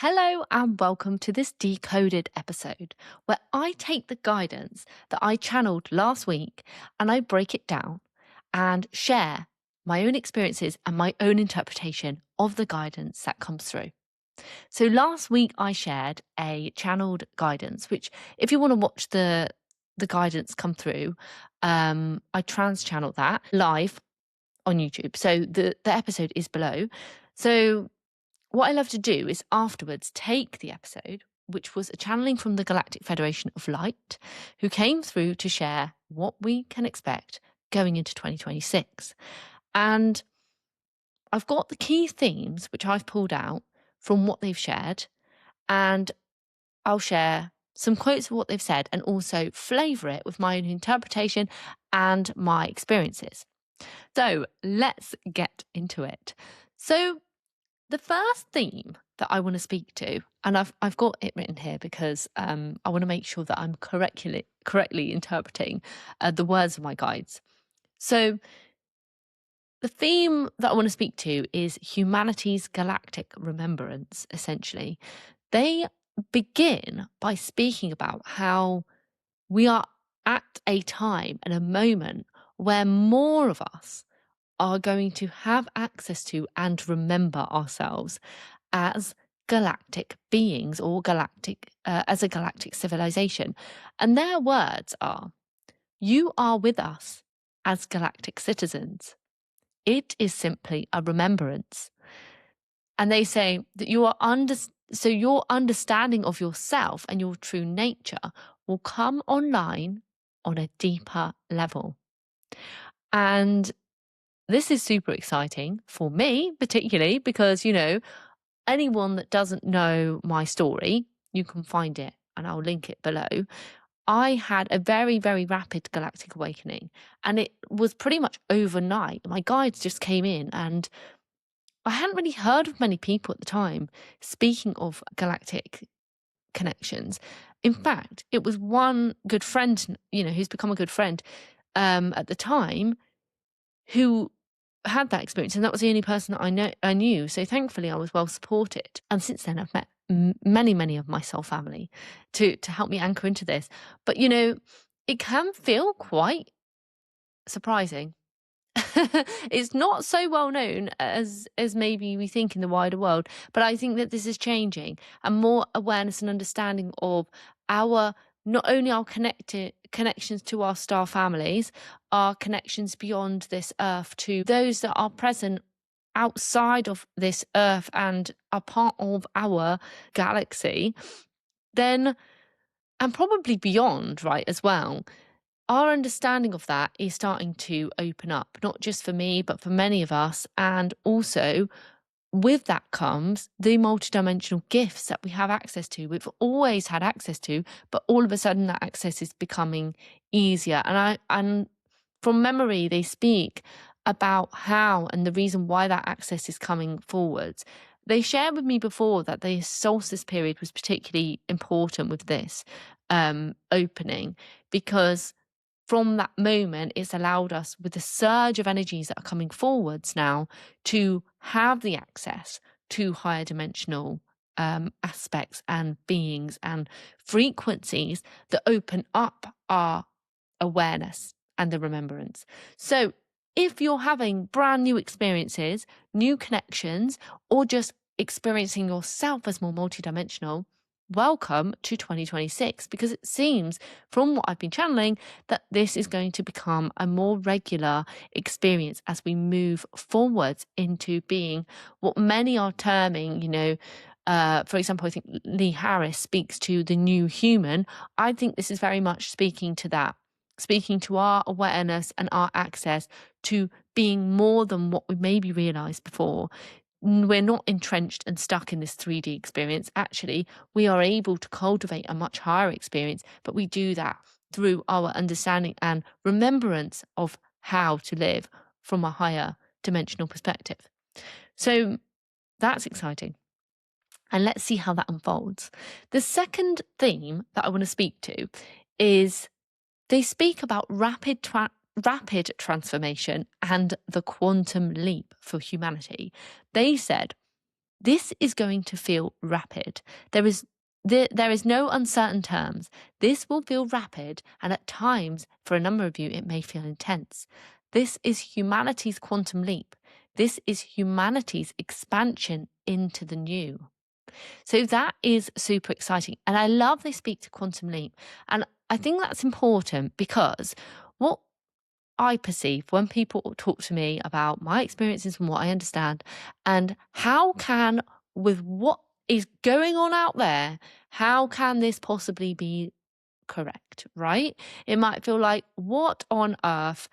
Hello and welcome to this decoded episode where I take the guidance that I channeled last week and I break it down and share my own experiences and my own interpretation of the guidance that comes through. So last week I shared a channeled guidance, which if you want to watch the guidance come through, I trans-channeled that live on YouTube. So the episode is below. So what I love to do is afterwards take the episode, which was a channeling from the Galactic Federation of Light, who came through to share what we can expect going into 2026. And I've got the key themes, which I've pulled out from what they've shared, and I'll share some quotes of what they've said and also flavour it with my own interpretation and my experiences. So let's get into it. So the first theme that I want to speak to, and I've got it written here because I want to make sure that I'm correctly interpreting the words of my guides. So the theme that I want to speak to is humanity's galactic remembrance. Essentially, they begin by speaking about how we are at a time and a moment where more of us are going to have access to and remember ourselves as galactic beings or as a galactic civilization. And their words are, "You are with us as galactic citizens. It is simply a remembrance." And they say that so your understanding of yourself and your true nature will come online on a deeper level. And this is super exciting for me, particularly because, anyone that doesn't know my story, you can find it and I'll link it below. I had a very, very rapid galactic awakening and it was pretty much overnight. My guides just came in and I hadn't really heard of many people at the time speaking of galactic connections. In fact, it was one good friend, who's become a good friend at the time who had that experience, and that was the only person that I knew. So thankfully, I was well supported. And since then, I've met many of my soul family to help me anchor into this. But it can feel quite surprising. It's not so well known as maybe we think in the wider world, but I think that this is changing, and more awareness and understanding of our not only our connections to our star families, our connections beyond this earth to those that are present outside of this earth and are part of our galaxy, then and probably beyond, right, as well. Our understanding of that is starting to open up, not just for me, but for many of us. And also, with that comes the multidimensional gifts that we have access to. We've always had access to, but all of a sudden that access is becoming easier. And from memory, they speak about how and the reason why that access is coming forwards. They shared with me before that the solstice period was particularly important with this opening because from that moment, it's allowed us, with the surge of energies that are coming forwards now, to have the access to higher dimensional aspects and beings and frequencies that open up our awareness and the remembrance. So, if you're having brand new experiences, new connections, or just experiencing yourself as more multidimensional, welcome to 2026, because it seems from what I've been channeling that this is going to become a more regular experience as we move forwards into being what many are terming, for example, I think Lee Harris speaks to the new human. I think this is very much speaking to that, speaking to our awareness and our access to being more than what we maybe realized before. We're not entrenched and stuck in this 3D experience. Actually, we are able to cultivate a much higher experience, but we do that through our understanding and remembrance of how to live from a higher dimensional perspective. So that's exciting. And let's see how that unfolds. The second theme that I want to speak to is they speak about rapid transformation and the quantum leap for humanity. They said this is going to feel rapid. There is no uncertain terms. This will feel rapid, and at times, for a number of you, it may feel intense. This is humanity's quantum leap. This is humanity's expansion into the new. So that is super exciting. And I love they speak to quantum leap. And I think that's important because what I perceive when people talk to me about my experiences and what I understand, and how can, with what is going on out there, how can this possibly be correct, right? It might feel like, what on earth?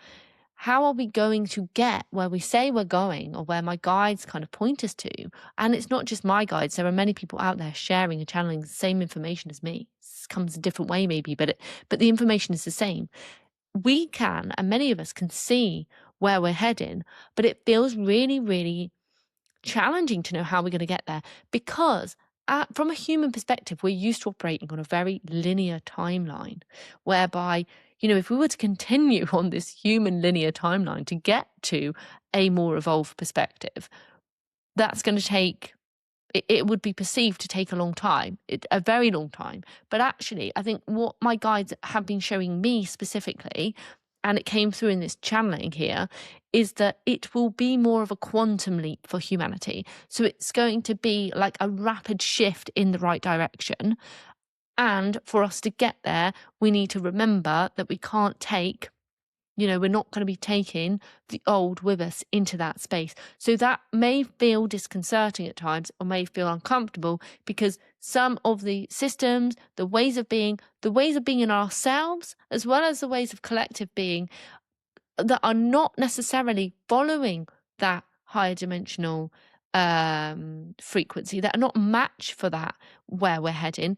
How are we going to get where we say we're going, or where my guides kind of point us to? And it's not just my guides. There are many people out there sharing and channeling the same information as me. It comes a different way maybe, but the information is the same. We can, and many of us can see where we're heading, but it feels really, really challenging to know how we're going to get there because from a human perspective, we're used to operating on a very linear timeline whereby, if we were to continue on this human linear timeline to get to a more evolved perspective, that's going to take, it would be perceived to take a long time, a very long time. But actually, I think what my guides have been showing me specifically, and it came through in this channeling here, is that it will be more of a quantum leap for humanity. So it's going to be like a rapid shift in the right direction. And for us to get there, we need to remember that we can't take, we're not going to be taking the old with us into that space. So that may feel disconcerting at times, or may feel uncomfortable, because some of the systems, the ways of being in ourselves, as well as the ways of collective being, that are not necessarily following that higher dimensional frequency, that are not matched for that, where we're heading,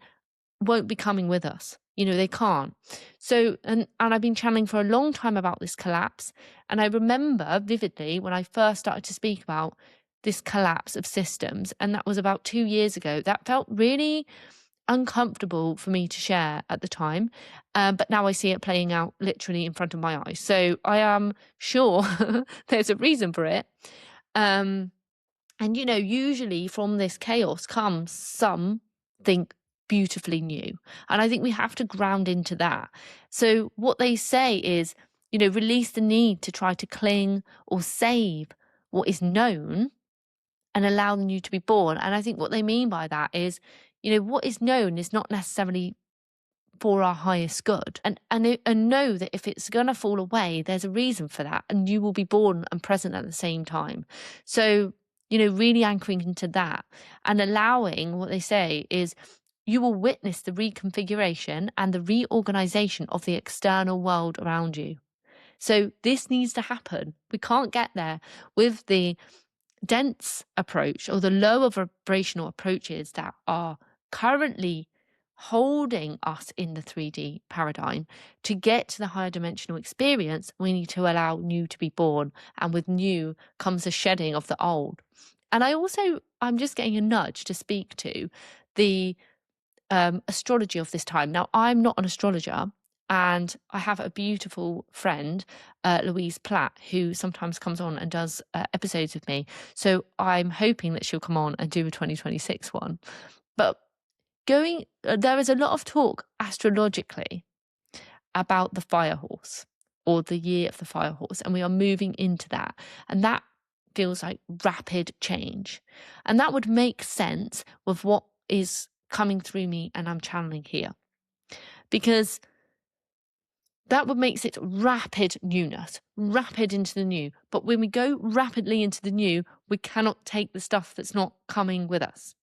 won't be coming with us. They can't. So, and I've been channeling for a long time about this collapse. And I remember vividly when I first started to speak about this collapse of systems, and that was about 2 years ago, that felt really uncomfortable for me to share at the time. But now I see it playing out literally in front of my eyes. So I am sure there's a reason for it. And, usually from this chaos comes something beautifully new. And I think we have to ground into that. So what they say is, release the need to try to cling or save what is known and allow the new to be born. And I think what they mean by that is, what is known is not necessarily for our highest good, and know that if it's going to fall away, there's a reason for that, and you will be born and present at the same time. So, really anchoring into that and allowing, what they say is, you will witness the reconfiguration and the reorganization of the external world around you. So this needs to happen. We can't get there with the dense approach or the lower vibrational approaches that are currently holding us in the 3D paradigm. To get to the higher dimensional experience, we need to allow new to be born, and with new comes a shedding of the old. And I'm just getting a nudge to speak to the astrology of this time. Now, I'm not an astrologer, and I have a beautiful friend, Louise Platt, who sometimes comes on and does episodes with me. So I'm hoping that she'll come on and do a 2026 one. But there is a lot of talk astrologically about the fire horse, or the year of the fire horse, and we are moving into that. And that feels like rapid change. And that would make sense with what is coming through me and I'm channeling here, because that would makes it rapid newness, rapid into the new. But when we go rapidly into the new, we cannot take the stuff that's not coming with us.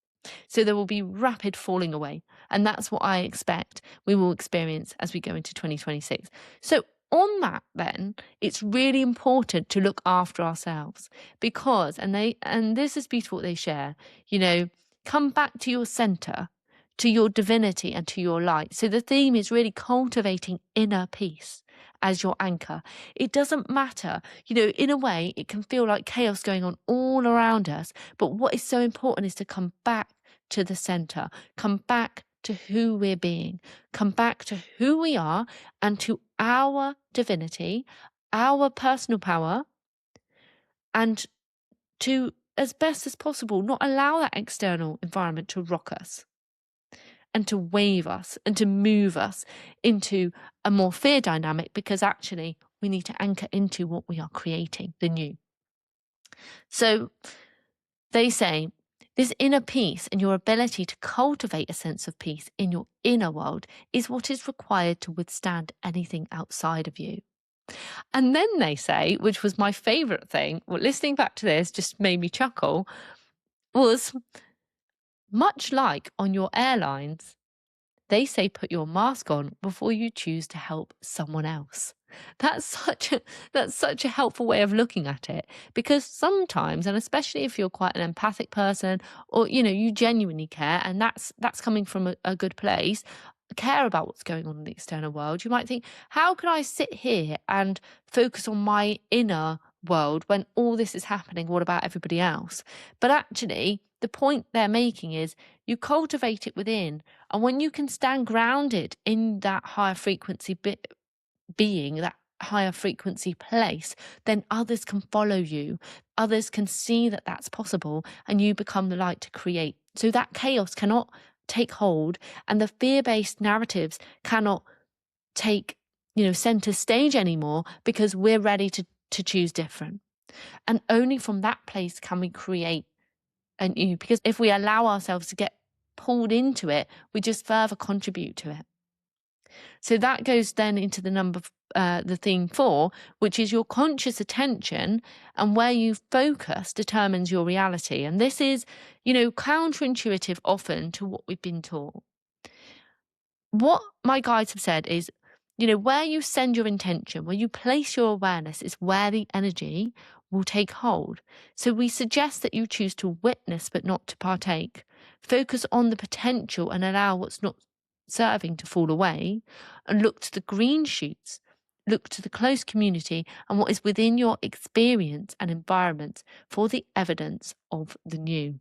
So there will be rapid falling away. And that's what I expect we will experience as we go into 2026. So on that, then, it's really important to look after ourselves, because, and this is beautiful what they share, come back to your center, to your divinity and to your light. So the theme is really cultivating inner peace as your anchor. It doesn't matter, in a way, it can feel like chaos going on all around us. But what is so important is to come back to the center, come back to who we're being, come back to who we are and to our divinity, our personal power, and to as best as possible, not allow that external environment to rock us and to wave us and to move us into a more fear dynamic, because actually we need to anchor into what we are creating, the new. So they say this inner peace and your ability to cultivate a sense of peace in your inner world is what is required to withstand anything outside of you. And then they say, which was my favorite thing, well, listening back to this just made me chuckle, was much like on your airlines, they say put your mask on before you choose to help someone else. That's such a helpful way of looking at it, because sometimes, and especially if you're quite an empathic person, or you genuinely care, and that's coming from a good place, care about what's going on in the external world, you might think, how can I sit here and focus on my inner world when all this is happening? What about everybody else? But actually, the point they're making is you cultivate it within. And when you can stand grounded in that higher frequency being, that higher frequency place, then others can follow you. Others can see that that's possible, and you become the light to create. So that chaos cannot take hold, and the fear-based narratives cannot take, center stage anymore, because we're ready to choose different. And only from that place can we create a new, because if we allow ourselves to get pulled into it, we just further contribute to it. So that goes then into the theme 4, which is your conscious attention, and where you focus determines your reality. And this is, counterintuitive often to what we've been taught. What my guides have said is, where you send your intention, where you place your awareness, is where the energy will take hold. So we suggest that you choose to witness but not to partake. Focus on the potential and allow what's not serving to fall away, and look to the green shoots, look to the close community and what is within your experience and environment for the evidence of the new.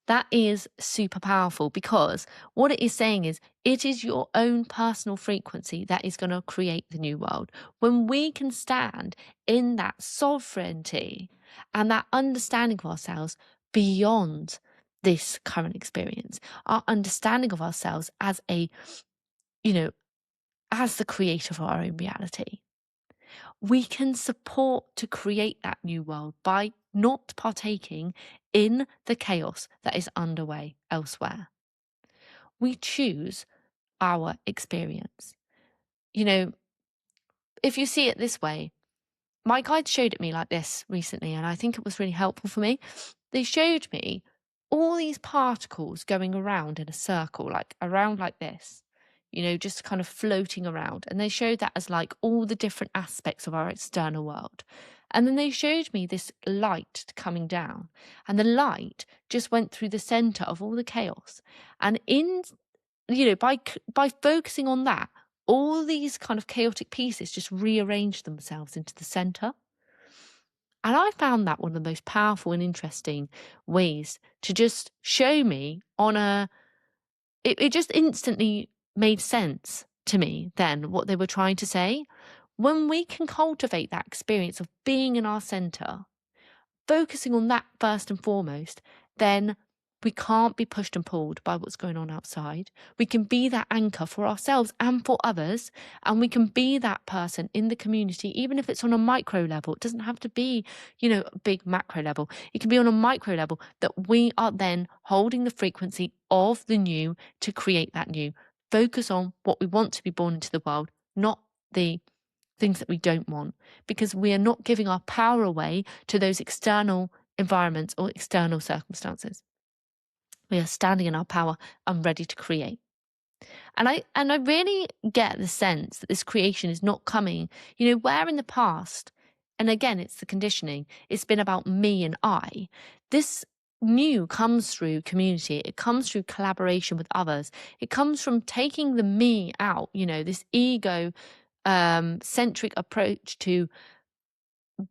That is super powerful, because what it is saying is it is your own personal frequency that is going to create the new world. When we can stand in that sovereignty and that understanding of ourselves beyond this current experience, our understanding of ourselves as as the creator of our own reality, we can support to create that new world by not partaking in the chaos that is underway elsewhere. We choose our experience. If you see it this way, my guide showed it me like this recently, and I think it was really helpful for me. They showed me all these particles going around in a circle, around like this, just kind of floating around. And they showed that as like all the different aspects of our external world. And then they showed me this light coming down, and the light just went through the center of all the chaos. And by focusing on that, all these kind of chaotic pieces just rearrange themselves into the center. And I found that one of the most powerful and interesting ways to just show me it just instantly made sense to me then what they were trying to say. When we can cultivate that experience of being in our center, focusing on that first and foremost, then we can't be pushed and pulled by what's going on outside. We can be that anchor for ourselves and for others, and we can be that person in the community, even if it's on a micro level. It doesn't have to be, a big macro level. It can be on a micro level, that we are then holding the frequency of the new to create that new. Focus on what we want to be born into the world, not the things that we don't want, because we are not giving our power away to those external environments or external circumstances. We are standing in our power and ready to create. And I really get the sense that this creation is not coming, where in the past, and again, it's the conditioning, it's been about me and I. This new comes through community. It comes through collaboration with others. It comes from taking the me out, this ego centric approach to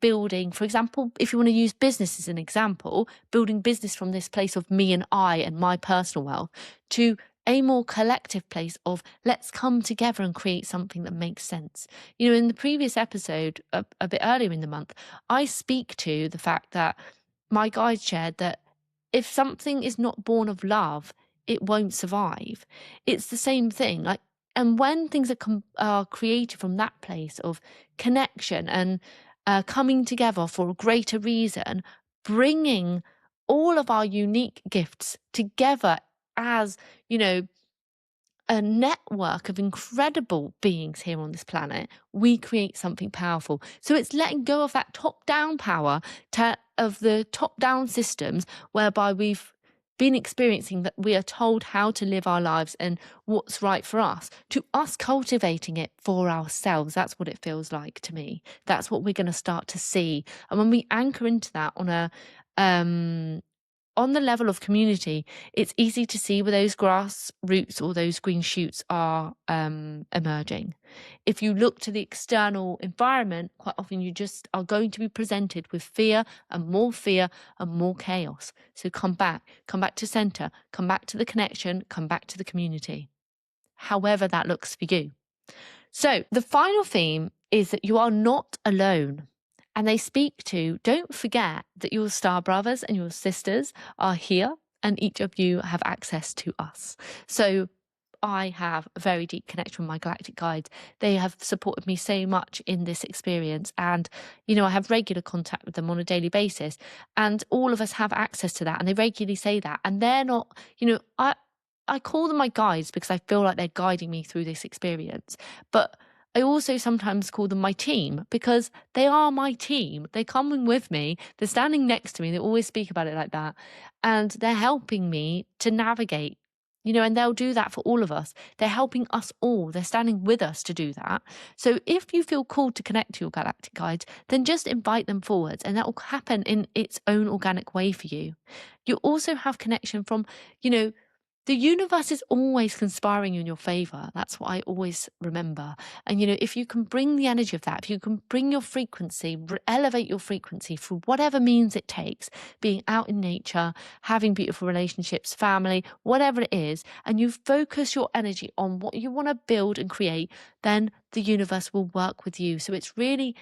building. For example, if you want to use business as an example, building business from this place of me and I and my personal wealth to a more collective place of let's come together and create something that makes sense. In the previous episode, a bit earlier in the month, I speak to the fact that my guide shared that if something is not born of love, it won't survive. It's the same thing. Like, and when things are created from that place of connection and coming together for a greater reason, bringing all of our unique gifts together as, you know, a network of incredible beings here on this planet, we create something powerful. So it's letting go of that top-down power of the top-down systems whereby we've been experiencing that we are told how to live our lives and what's right for us, to us cultivating it for ourselves. That's what it feels like to me. That's what we're going to start to see. And when we anchor into that on the level of community, it's easy to see where those grass roots or those green shoots are emerging. If you look to the external environment, quite often you just are going to be presented with fear and more chaos. So come back to center, come back to the connection, come back to the community, however that looks for you. So the final theme is that you are not alone. And they speak to, don't forget that your star brothers and your sisters are here and each of you have access to us. So I have a very deep connection with my galactic guides. They have supported me so much in this experience. And, you know, I have regular contact with them on a daily basis. And all of us have access to that. And they regularly say that. And they're not, you know, I call them my guides because I feel like they're guiding me through this experience. But I also sometimes call them my team because they are my team. They come in with me. They're standing next to me. They always speak about it like that. And they're helping me to navigate, you know, and they'll do that for all of us. They're helping us all. They're standing with us to do that. So if you feel called to connect to your galactic guides, then just invite them forwards and that will happen in its own organic way for you. You also have connection from, you know, the universe is always conspiring in your favor. That's what I always remember. And, you know, if you can bring the energy of that, if you can bring your frequency, elevate your frequency through whatever means it takes, being out in nature, having beautiful relationships, family, whatever it is, and you focus your energy on what you want to build and create, then the universe will work with you. So it's really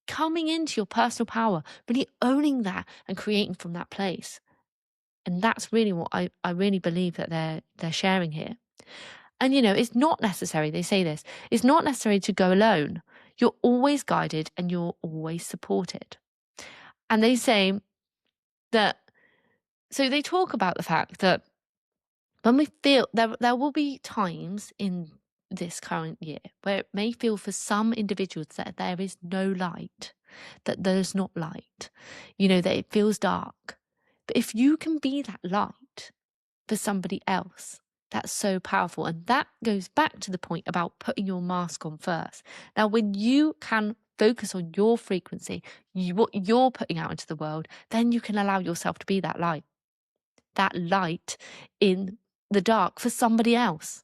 coming into your personal power, really owning that and creating from that place. And that's really what I really believe that they're sharing here. And, you know, it's not necessary, they say this, it's not necessary to go alone. You're always guided and you're always supported. And they say that, so they talk about the fact that when we feel, there will be times in this current year where it may feel for some individuals that there is no light, that there's not light, you know, that it feels dark. But if you can be that light for somebody else, that's so powerful. And that goes back to the point about putting your mask on first. Now, when you can focus on your frequency, what you're putting out into the world, then you can allow yourself to be that light in the dark for somebody else.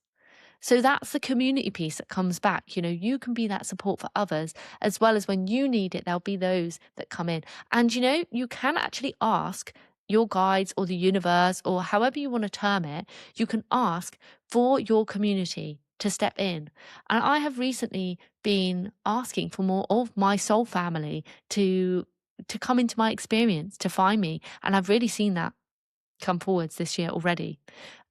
So that's the community piece that comes back. You know, you can be that support for others, as well as when you need it, there'll be those that come in. And, you know, you can actually ask your guides or the universe or however you want to term it, you can ask for your community to step in. And I have recently been asking for more of my soul family to come into my experience, to find me. And I've really seen that come forwards this year already.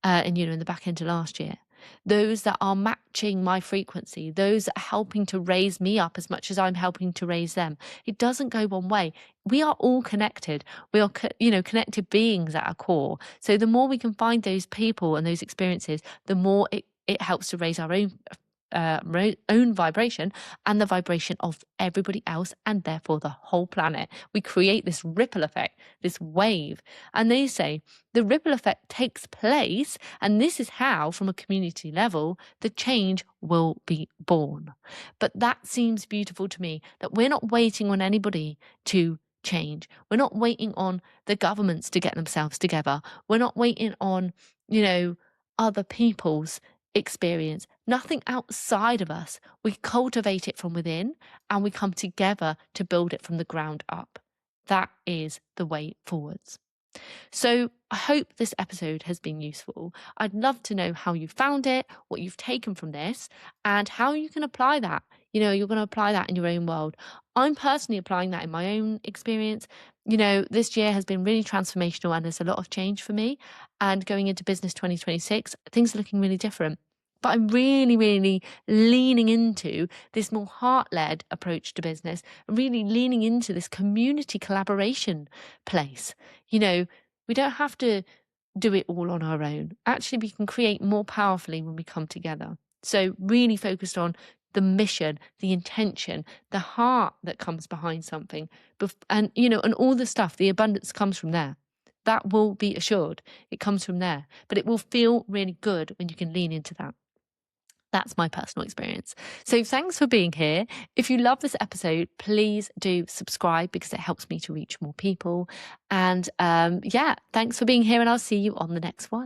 And, you know, in the back end of last year. Those that are matching my frequency, those that are helping to raise me up as much as I'm helping to raise them. It doesn't go one way. We are all connected. We are, you know, connected beings at our core. So the more we can find those people and those experiences, the more it helps to raise our own vibration and the vibration of everybody else and therefore the whole planet. We create this ripple effect, this wave. And they say the ripple effect takes place, and this is how, from a community level, the change will be born. But that seems beautiful to me, that we're not waiting on anybody to change. We're not waiting on the governments to get themselves together. We're not waiting on, you know, other people's experience, nothing outside of us. We cultivate it from within and we come together to build it from the ground up. That is the way forwards. So I hope this episode has been useful. I'd love to know how you found it, what you've taken from this, and how you can apply that. You know, you're going to apply that in your own world. I'm personally applying that in my own experience. This year has been really transformational and there's a lot of change for me. And going into business 2026, things are looking really different. But I'm really, really leaning into this more heart-led approach to business, and really leaning into this community collaboration place. We don't have to do it all on our own. Actually, we can create more powerfully when we come together. So really focused on the mission, the intention, the heart that comes behind something. And all the stuff, the abundance comes from there. That will be assured. It comes from there. But it will feel really good when you can lean into that. That's my personal experience. So thanks for being here. If you love this episode, please do subscribe because it helps me to reach more people. And yeah, thanks for being here, and I'll see you on the next one.